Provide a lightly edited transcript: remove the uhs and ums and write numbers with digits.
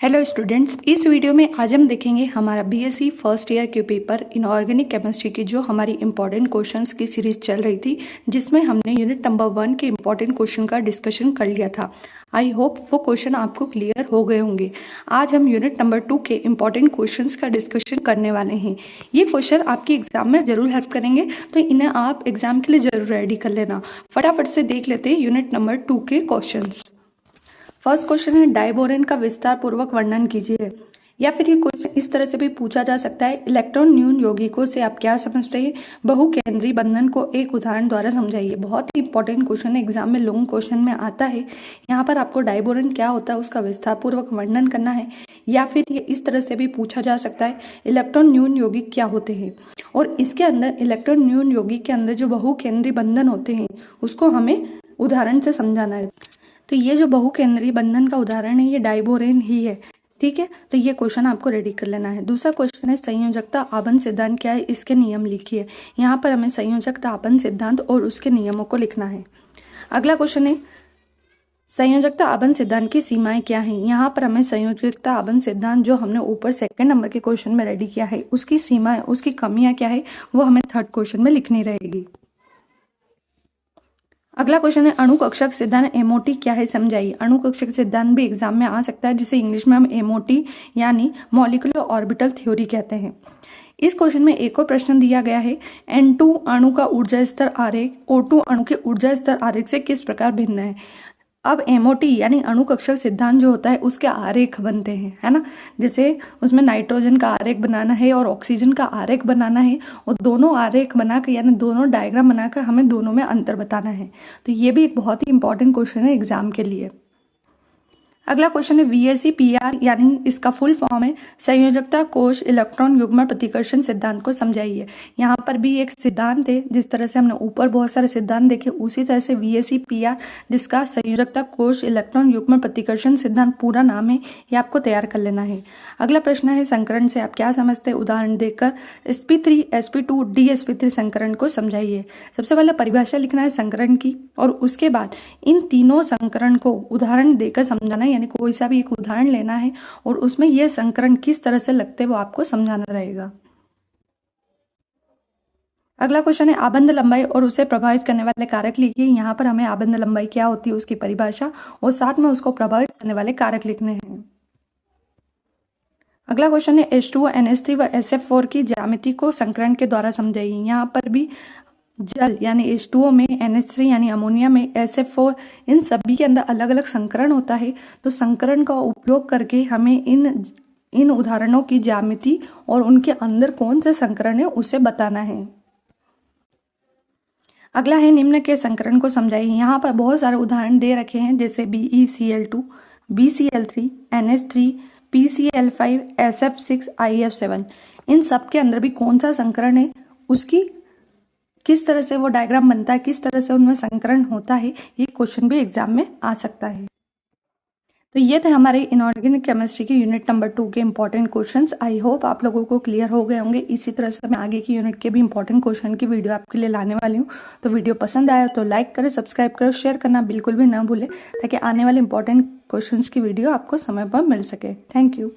Hello students, इस video में आज हम देखेंगे हमारा बीएससी फर्स्ट ईयर के पेपर इनऑर्गेनिक केमिस्ट्री की जो हमारी इंपॉर्टेंट क्वेश्चंस की सीरीज चल रही थी, जिसमें हमने यूनिट नंबर 1 के इंपॉर्टेंट क्वेश्चन का डिस्कशन कर लिया था। आई होप वो क्वेश्चन आपको क्लियर हो गए होंगे। आज हम यूनिट नंबर 2 के इंपॉर्टेंट क्वेश्चंस का डिस्कशन करने वाले हैं। ये क्वेश्चन आपकी एग्जाम में जरूर हेल्प करेंगे, तो इन्हें आप एग्जाम के लिए जरूर रेडी कर लेना। फटाफट से देख लेते हैं यूनिट नंबर 2 के क्वेश्चन। फर्स्ट क्वेश्चन है, डाइबोरेन का विस्तार पूर्वक वर्णन कीजिए। या फिर ये क्वेश्चन इस तरह से भी पूछा जा सकता है, इलेक्ट्रॉन न्यून यौगिकों से आप क्या समझते हैं, बहुकेंद्रीय बंधन को एक उदाहरण द्वारा समझाइए। बहुत ही इंपॉर्टेंट क्वेश्चन है, एग्जाम में लॉन्ग क्वेश्चन में आता है। यहाँ पर आपको डाइबोरेन क्या होता है उसका विस्तार पूर्वक वर्णन करना है। या फिर ये इस तरह से भी पूछा जा सकता है, इलेक्ट्रॉन न्यून यौगिक क्या होते हैं, और इसके अंदर इलेक्ट्रॉन न्यून यौगिक के अंदर जो बहुकेंद्रीय बंधन होते हैं उसको हमें उदाहरण से समझाना है। तो ये जो बहुकेंद्रीय बंधन का उदाहरण है ये डाइबोरेन ही है। ठीक है, तो ये क्वेश्चन आपको रेडी कर लेना है। दूसरा क्वेश्चन है, संयोजकता आबंध सिद्धांत क्या है, इसके नियम लिखिए। यहाँ पर हमें संयोजकता आबंध सिद्धांत और उसके नियमों को लिखना है। अगला क्वेश्चन है, संयोजकता आबंध सिद्धांत की सीमाएं क्या हैं। यहाँ पर हमें संयोजकता आबंध सिद्धांत जो हमने ऊपर सेकंड नंबर के क्वेश्चन में रेडी किया है उसकी सीमाएं, उसकी कमियां क्या है, वो हमें थर्ड क्वेश्चन में लिखनी रहेगी। अगला क्वेश्चन है, अणुकक्षक सिद्धांत एमओटी क्या है, समझाइए। अणुकक्षक सिद्धांत भी एग्जाम में आ सकता है, जिसे इंग्लिश में हम एमओटी यानी मॉलिक्यूलर ऑर्बिटल थ्योरी कहते हैं। इस क्वेश्चन में एक और प्रश्न दिया गया है, N2 अणु का ऊर्जा स्तर आरेख O2 अणु के ऊर्जा स्तर आरेख से किस प्रकार भिन्न है। अब एमओटी यानी अणुकक्षक सिद्धांत जो होता है उसके आरेख बनते हैं, है ना। जैसे उसमें नाइट्रोजन का आरेख बनाना है और ऑक्सीजन का आरेख बनाना है, और दोनों आरेख बनाकर यानी दोनों डायग्राम बनाकर हमें दोनों में अंतर बताना है। तो ये भी एक बहुत ही इंपॉर्टेंट क्वेश्चन है एग्जाम के लिए। अगला क्वेश्चन है, VSEPR यानी इसका फुल फॉर्म है संयोजकता कोश इलेक्ट्रॉन युग्म प्रतिकर्षण सिद्धांत को समझाइए। यहाँ पर भी एक सिद्धांत है, जिस तरह से हमने ऊपर बहुत सारे सिद्धांत देखे उसी तरह से VSEPR जिसका संयोजकता कोश इलेक्ट्रॉन युग्म प्रतिकर्षण सिद्धांत पूरा नाम है, ये आपको तैयार कर लेना है। अगला प्रश्न है, संकरण से आप क्या समझते हैं, उदाहरण देकर sp3 sp2 dsp3 संकरण को समझाइए। सबसे पहले परिभाषा लिखना है संकरण की, और उसके बाद इन तीनों संकरण को उदाहरण देकर समझाना है, यानी कोई सा भी एक उदाहरण लेना है और उसमें यह संकरण किस तरह से लगते हैं वो आपको समझाना रहेगा। अगला क्वेश्चन है, आबंध लंबाई और उसे प्रभावित करने वाले कारक लिखिए। यहाँ पर हमें आबंध लंबाई क्या होती है उसकी परिभाषा और साथ में उसको प्रभावित करने वाले कारक लिखने हैं। अगला क्वेश्चन है, H2O NH3 व SF4 की ज्यामिति को संकरण के द्वारा समझाइए। यहाँ पर भी जल यानी H2O में, NH3 यानी अमोनिया में, SF4 इन सभी के अंदर अलग अलग संकरण होता है। तो संकरण का उपयोग करके हमें इन उदाहरणों की ज्यामिति और उनके अंदर कौन से संकरण है उसे बताना है। अगला है, निम्न के संकरण को समझाइए। यहाँ पर बहुत सारे उदाहरण दे रखे हैं, जैसे BeCl2, BCl3, NH3, PCl5, SF6, IF7। इन सब के अंदर भी कौन सा संकरण है, उसकी किस तरह से वो डायग्राम बनता है, किस तरह से उनमें संकरण होता है, ये क्वेश्चन भी एग्जाम में आ सकता है। तो ये थे हमारे इनऑर्गेनिक केमिस्ट्री की यूनिट नंबर 2 के इंपॉर्टेंट क्वेश्चंस। आई होप आप लोगों को क्लियर हो गए होंगे। इसी तरह से मैं आगे की यूनिट के भी इंपॉर्टेंट क्वेश्चन की वीडियो आपके लिए लाने वाली हूँ। तो वीडियो पसंद आया तो लाइक करें, सब्सक्राइब करें, शेयर करना बिल्कुल भी ना भूलें, ताकि आने वाले इंपॉर्टेंट क्वेश्चंस की वीडियो आपको समय पर मिल सके। Thank you.